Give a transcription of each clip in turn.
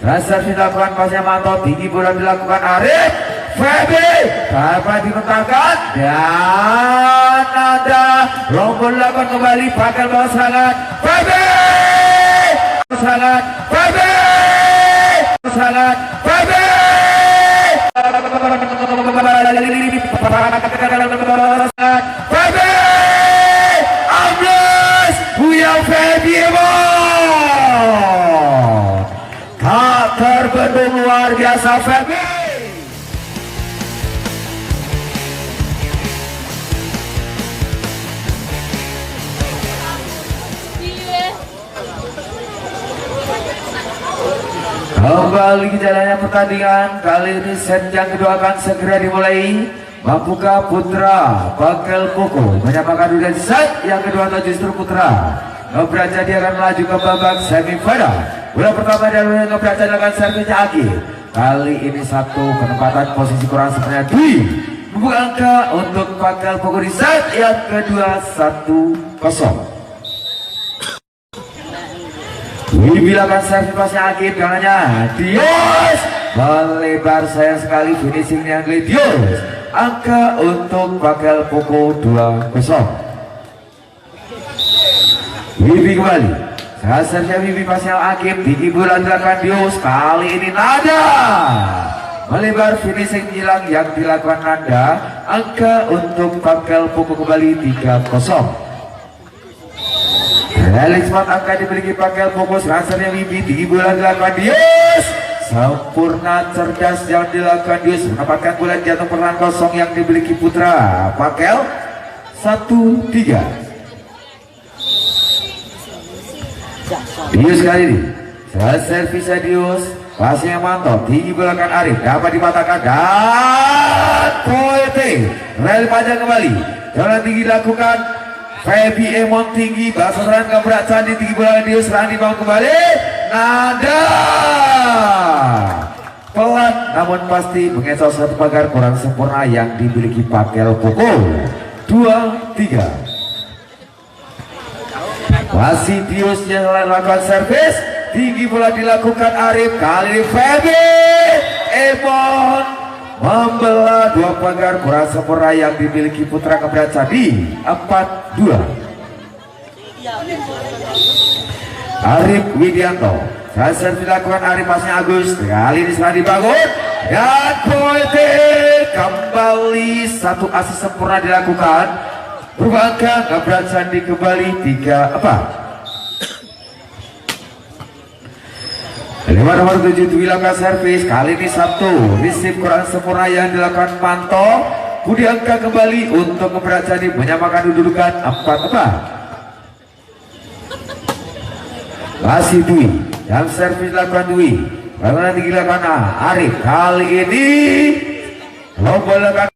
Dasar dilakukan pasnya Manto, tinggi bola dilakukan Arif Febi, dapat dibentangkan dan ada rombol dilakukan kembali, bakal bawah serangan Febi, serangan Febi, serangan Febi, Febi, ambles Buya Febi tak terbendung luar biasa Febi. Kembali ke jalannya pertandingan, kali ini set yang kedua akan segera dimulai. Mampukah Putra Bakal Poko menyamakan dunia set yang kedua atau justru Putra Ngebraca dia akan melaju ke babak semifinal. Bola pertama dan Ngebraca akan servisnya Aki. Kali ini satu penempatan posisi kurang sebenarnya Dwi membuka angka untuk Bakal Poko di set yang kedua 1-0. Dibilangkan servis pasnya Akib, karenanya Dios melebar sayang sekali, finishing yang Dios. Angka untuk Bakal Poko 2-0. Wibi kembali, hasilnya Wibi pasnya Akib, tinggi bola dilakukan Dios. Kali ini Nada melebar, finishing hilang yang dilakukan Nanda. Angka untuk Bakal Poko kembali 3-0. Balik spot angka dimiliki Bakal Poko, transfernya Wibi, tinggi bola dilakukan Dios. Sempurna cerdas yang dilakukan Dios, mendapatkan bola jatuh perlahan kosong yang dimiliki Putra Bakal 1-3. Dios kali ini servisnya Dios, pasnya Manto, tinggi bola kan Arif, dapat dipatahkan dan Poete rel panjang kembali, jalan tinggi dilakukan Febi Emon, tinggi bakal serangan ke berat candi, tinggi bola Dios, serangan dibangun kembali Nada pelan namun pasti mengecoh satu pagar kurang sempurna yang dimiliki Bakal Poko 2-3. Masih Dios yang melakukan servis, tinggi bola dilakukan Arif, kali ini Febi Emon membelah dua pagar kurang sempurna yang dimiliki Putra Keberat Candi 4-2. Arif Widianto, servis dilakukan Arif, pasnya Agus, kali ini setelah dibangun dan Poete kembali, satu asis sempurna dilakukan, berbangka Keberat Candi kembali 3-4. Lewat nomor 7 dilakukan servis, kali ini satu receive kurang sempurna yang dilakukan Manto. Kemudian angka kembali untuk Keberat Candi menyamakan kedudukan 4-4. Masih Dwi yang servis dilakukan Dwi, bagaimana dilakukan Arif, kali ini lomba dilakukan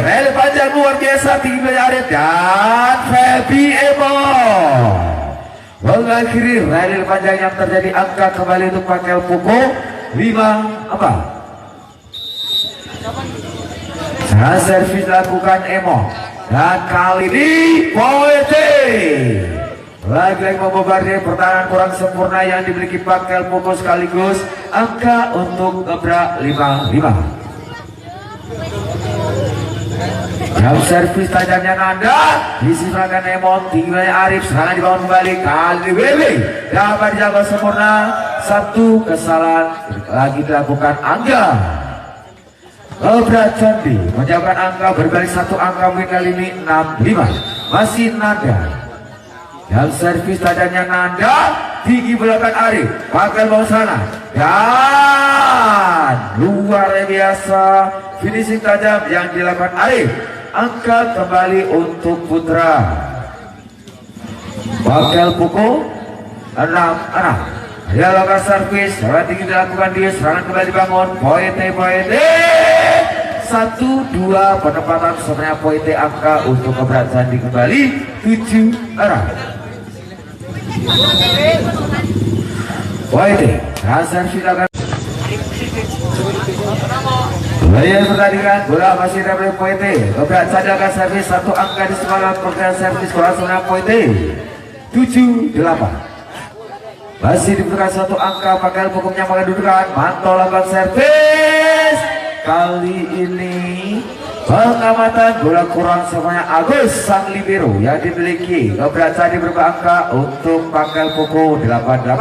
rel panjang luar biasa, tinggi dari Arif dan Febi Emon mengakhiri rel panjang yang terjadi. Angka kembali untuk Bakal Poko 5-4. Nah, servis dilakukan Emon dan kali ini Poete lagi-lagi membobardir pertahanan kurang sempurna yang dimiliki Bakal Poko, sekaligus angka untuk Gebrak 5-5. Jam servis tajamnya Nanda, disisakan Emon, tinggalnya Arif, serangan dibangun kembali, kali Wewe dapat dijaga sempurna. Satu kesalahan lagi dilakukan Angga. Keberat Candi menjauhkan angka, berbalik satu angka, win kali ini 6-5. Masih Nanda, jam servis tajamnya Nanda, tinggi belakang Arif, Bakal bawah sana dan luar biasa finishing tajam yang dilakukan Arif. Angka kembali untuk Putra Bakal Poko 6-6. Dia lakukan servis, serangan tinggi dilakukan dia, serangan kembali dibangun Poete 1-2. penempatan sebenarnya Poete, angka untuk Keberat Candi kembali 7-6. Poete servis dilakukan Layar pertandingan, bola masih dari Poete. Keberat Candi akan servis, satu angka di semangat pergerakan servis kurang sebenarnya Poete 7-8. Masih dibutuhkan satu angka, pakai pokoknya mendudukan, mantau lakukan servis. Kali ini pengamatan bola kurang semuanya Agus sang libero yang dimiliki ngebraca di beberapa angka untuk pakai pokok 88.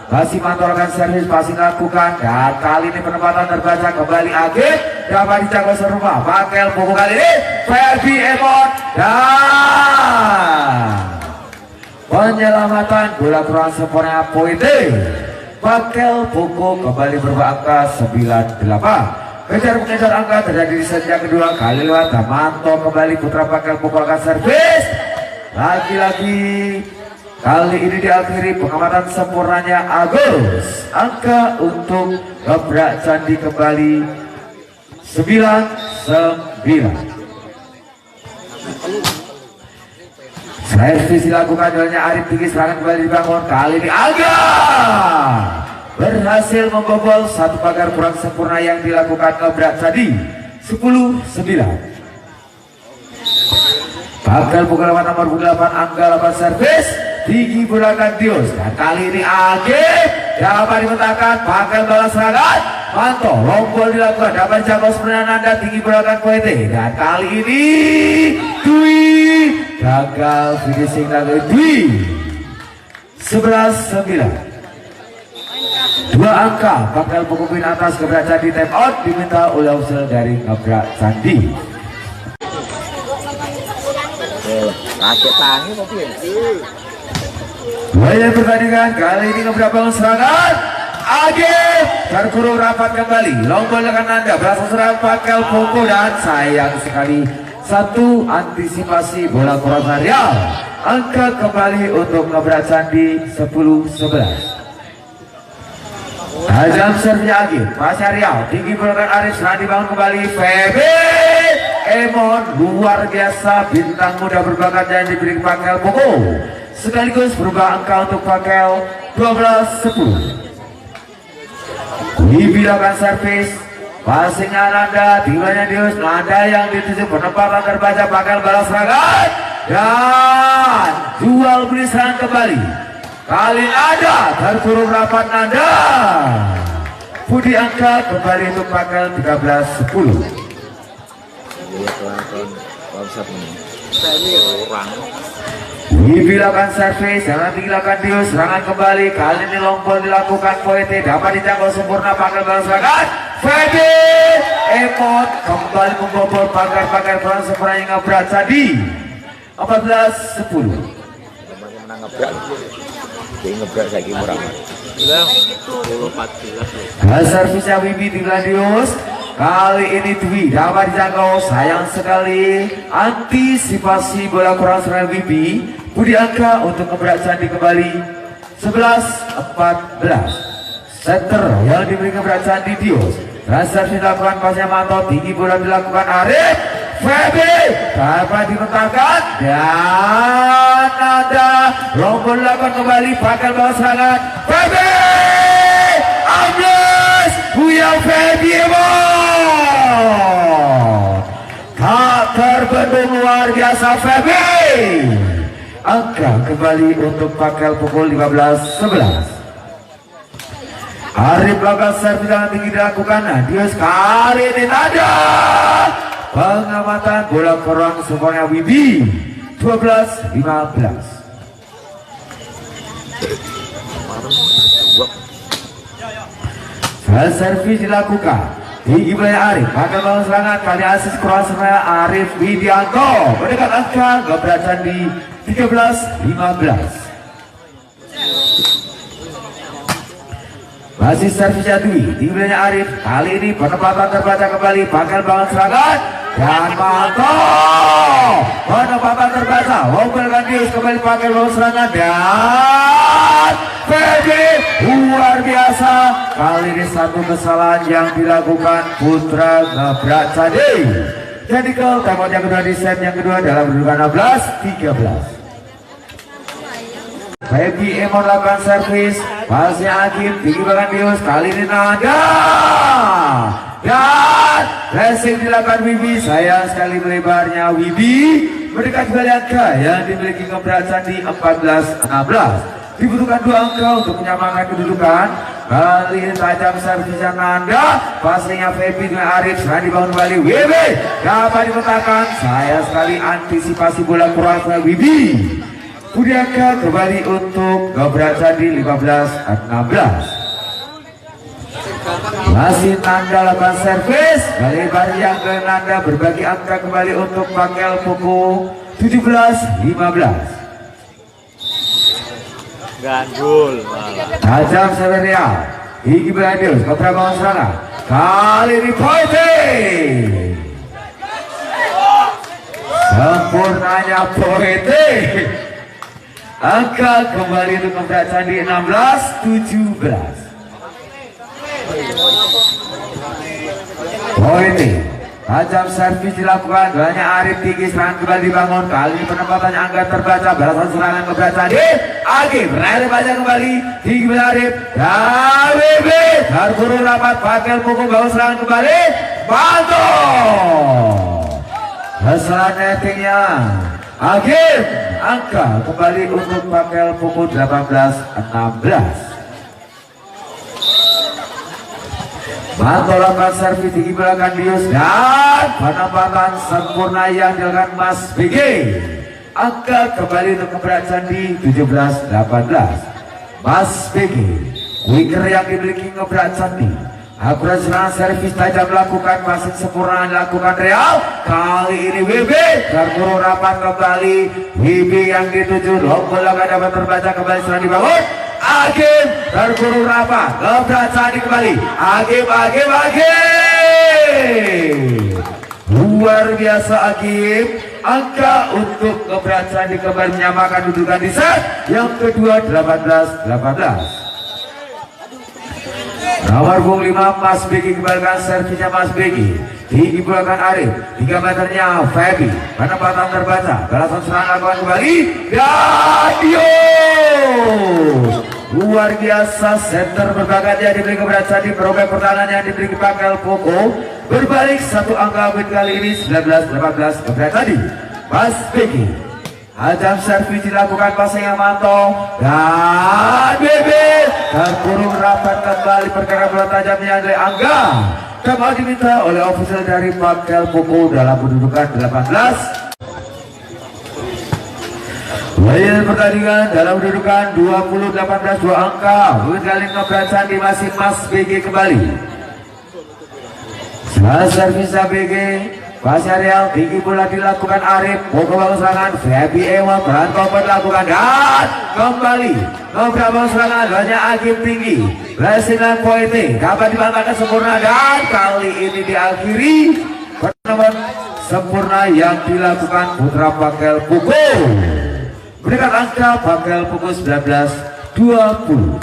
Masih mantau lakukan servis, masih lakukan, dan kali ini penempatan terbaca kembali Agit dapat dijaga serumah. Pakai pokok kali ini Ferdi Emon dan penyelamatan bola kurang sempurna pointe. Pakel pukul kembali berangka 98. Kejar-mengejar angka terjadi di set yang kedua. Kali lewat Manto kembali putra pakel pukul akan servis. Lagi-lagi kali ini diakhiri pengamatan sempurnanya Agus. Angka untuk gebrak candi kembali 99. Servis dilakukan olehnya Arif tinggi, serangan kembali dibangun. Kali ini Aga berhasil membobol satu pagar kurang sempurna yang dilakukan ngebrak tadi. 10-9. Pagar pukul nomor 8 Angga 8 servis tinggi berakan Dios, dan kali ini Age dapat dimentahkan. Pagar balas serangan Manto lompol dilakukan, dapat jangkau sebenarnya Nanda tinggi berakan Poete, dan kali ini Dwi gagal finishing lagi. Dwi 11-9. Dua angka bakal pokokin atas gebrak candi. Time out diminta oleh usul dari gebrak candi. Mulai pertandingan kali ini gebrak bangun serangan Agif terkurung rapat kembali. Lompol dengan Nanda berhasil serang pakai pokok, dan sayang sekali satu antisipasi bola kurang Riau. Angka kembali untuk ngebrak candi 10-11. Tajam servisnya Agif, Pasha Riau tinggi berakan Arif, serang dibangun kembali Febe Emon luar biasa, bintang muda berbakat yang diberi pakai pokok, sekaligus berubah angka untuk pakai 12-10. Dibilangkan servis, passingnya Nanda, timanya Dius, Nanda yang dituju penempatan terbaca bakal balas serangan, dan jual beli serangan kembali. Kali Nanda terkurung rapat Nanda. Budi angka kembali untuk bakal 13-10. Dibilangkan servis, jangan dibilangkan Dius, serangan kembali. Kali ini lompol dilakukan Poete, dapat dijangkau sempurna pagar balas serangan. Fede Emot kembali membobol pagar-pagar kurang sempurna yang ngebrak tadi. 14-10. Servisnya Wibi di Gladius. Kali ini Dwi dapat dijangkau, sayang sekali antisipasi bola kurang serangan Wibi. Budi angka untuk ngebrak candi kembali 11-14. Center yang diberi ngebrak candi Dios. Transfer dilakukan, pasnya Manto tinggi, bola dilakukan Arif. Febe dapat dimentahkan, dan ada lompol dilakukan kembali bakal bawa serangan Febe ambles Buyang Febe tak terbendung luar biasa Febe. Angka kembali untuk pakal pukul 15-11. Arif lakukan servis dengan tinggi dilakukan Dios, kali ini ada pengamatan bola kurang sempurna Wibi 12-15. Servis dilakukan tinggi wilayah Arif, akan bangun serangan, kali asis kurang sempurna Arif Widianto mendekat angka gebrak candi 13-15. Masih servisnya Dwi di wilayah Arif, kali ini penempatan terbaca kembali bakal bangun serangan, dan Manto penempatan terbaca lompelkan Dius kembali pakai bangun serangan, dan Fede luar biasa. Kali ini satu kesalahan yang dilakukan putra ngebrak candi. Jadi kalau tempat yang kedua di set yang kedua dalam kedudukan 16-13. Baby Emon lakukan servis, pasnya Agim tinggi bahkan Dius, kali ini Nanda, dan racing dilakukan Wibi. Sayang sekali melebarnya Wibi mendekat balik angka yang dimiliki ngebrak candi 14-16. dibutuhkan 2 angka untuk menyamakan kedudukan. Kali ini tajam servisnya Nanda, passingnya Feby dengan Arif, sekarang dibangun kembali WB, dapat dipetakan, saya sekali antisipasi bola kurang Wibi. Budiaka kembali untuk Gobrak Candi 15-16. Masih Nanda lakukan servis, lebar yang ke Nanda, berbagi angka kembali untuk Pakel Poko 17-15. Gandul tajam Severia Higi Bradius kontra bawah serangan, kali ini Poete sempurnanya Poete, angka kembali untuk Gobrak Candi 16-17. Poete tajam servis dilakukan, banyak Arif tinggi, serangan kembali dibangun, kali ini penempatannya angka terbaca, balasan serangan Gobrak Candi. Agim Arif baca kembali, tinggi Arif, KWB terburu rapat, Pakel Poko bawa serangan kembali, bantu kesalahan nettingnya Agim, angka kembali untuk Pakel Poko 18-16. Mantolakan servis tinggi belakang Dius dan penempatan sempurna yang dilakukan Mas BG. Angka kembali untuk Gobrak Candi 17-18. Mas BG, winger yang dimiliki Gobrak Candi. Akurat serangan servis tajam lakukan, masih sempurna dilakukan Real. Kali ini WB terburu rapat kembali. WB yang dituju bola gak dapat terbaca, kembali serang dibangun. Agim terburu rapat, Gobrak Candi kembali. Agim luar biasa Agim. Angka untuk Gobrak Candi kembali menyamakan kedudukan di set yang kedua 18-18. Nomor punggung 5 Mas Begi kembalikan servisnya Mas Begi, tinggi belakang Arif, 3 meternya Feby, penempatan terbaca, balasan serangan lakukan kembali Gadius. Luar biasa, center berbakat yang diberi Gobrak Candi, perobek pertahanan yang diberi Pakel Poko, berbalik 1 angka win kali ini 19-18 Gobrak Candi. Mas Begi, ajam servis dilakukan, passing yang mantap dan bebek terkurung rapat kembali, perkara bola tajamnya dari Angga kembali diminta oleh official dari Pakel Poko dalam kedudukan 18. Layar pertandingan dalam kedudukan 20-18, 2 angka win kali Gobrak Candi masih Mas BG kembali. Servis BG Pasnya Real, tinggi bola dilakukan Arif, Poko bangun serangan, Feby Ewa berantau lakukan dan kembali Gobrak bangun serangan, banyak Agim tinggi, berhasil Poete dapat dibantahkan sempurna dan kali ini diakhiri pertemuan sempurna yang dilakukan Putra Pakel Poko. Berikan angka Pakel Poko 19-20.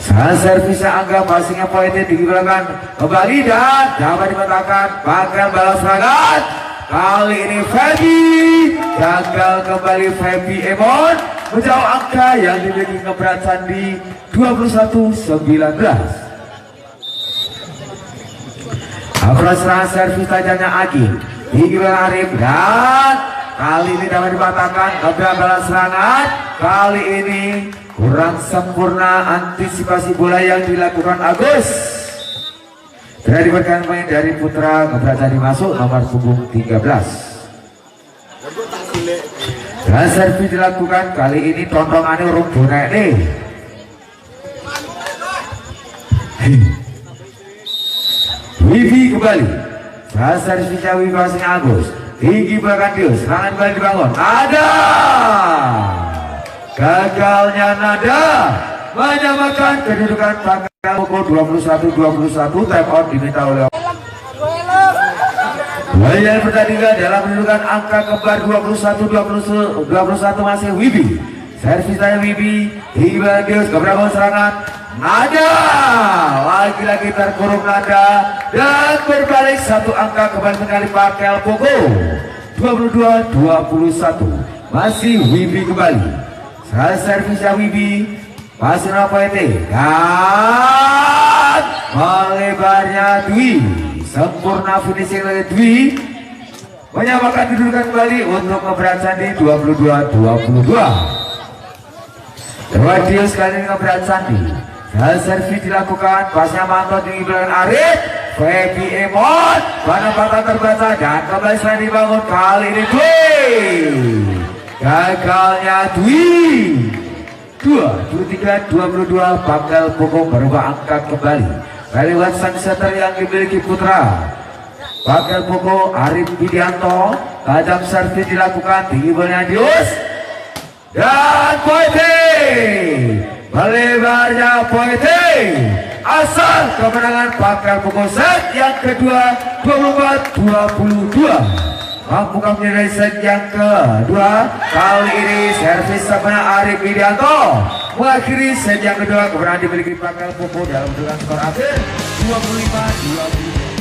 Saat servisnya Angga, passingnya Poete tinggi belakang kembali dan dapat dipatahkan, Pakel balas serangan. Kali ini Feby gagal kembali, Feby Emon menjauh angka yang dimiliki Gobrak Candi 21-19. Akurat serangan servis tajamnya Agi, tinggi belakang Arif dan kali ini dapat dipatahkan, Gobrak balas serangan. Kali ini kurang sempurna antisipasi bola yang dilakukan Agus. Sudah diberikan main dari Putra Gobrak Candi masuk nomor punggung 13. Dan servis dilakukan, kali ini tontongannya urung bonek nih. Wibi kembali. Dan servisnya Wibi masing Agus, tinggi belakang Dius, serangan kembali dibangun. Ada gagalnya Nada menyamakan kedudukan Pakel Poko 21-21. Time out diminta oleh Layar pertandingan dalam kedudukan angka kembar 21-21 masih Wibi. Servis saya Wibi, tiba Dius, keberapa serangan Nada, lagi-lagi terkurung Nada dan berbalik 1 angka kembali sekali Pakel Poko 22-21 masih Wibi kembali. Servisnya Wibi, masih Poete dan melebarnya Dwi, sempurna finishing dari Dwi. menyamakan kedudukan kembali untuk ngeberat sandi 22-22. Radius kali ini ngeberat sandi. Servis dilakukan, pasnya mantap tinggi belakang Arif, Feby Emon, penempatan terbaca dan kembali selain dibangun kali ini Dwi. Gagalnya Dwi. 23-22 Pakel Pokok berubah angka kembali. Kali sang setter yang dimiliki Putra. Pakel Pokok Arif Widianto, tajam servis dilakukan tinggi belakang Dius dan pointing. Melebarnya pointing, asal kemenangan Pakel Pokok set yang kedua 24-22. Mampu menjadi set yang kedua. Kali ini servis sama Arif Widianto mengakhiri set yang kedua. Kemenangan dimiliki Pakel Pokok dalam dengan skor akhir 25-22.